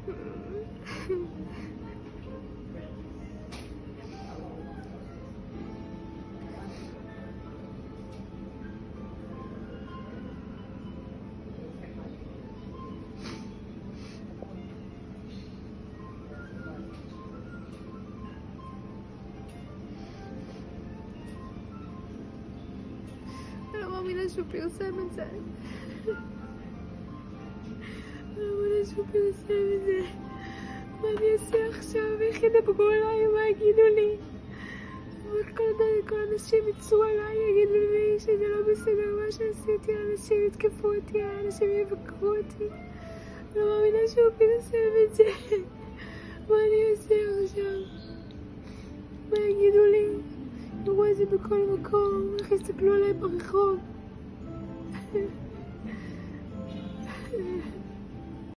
אני לא מאמינה שהוא פרסם את זה. אני לא מאמינה שהוא פרסם את זה. מה אני אעשה עכשיו? איך ידברו עליי? מה יגידו לי? כל האנשים יצאו עליי, יגידו לי שזה לא בסדר מה שעשיתי, האנשים יתקפו אותי, האנשים יבקרו אותי. אני לא מאמינה שהוא פרסם את זה. מה אני אעשה עכשיו? מה יגידו לי? יראו את זה בכל מקום, איך יסתכלו עליי ברחוב.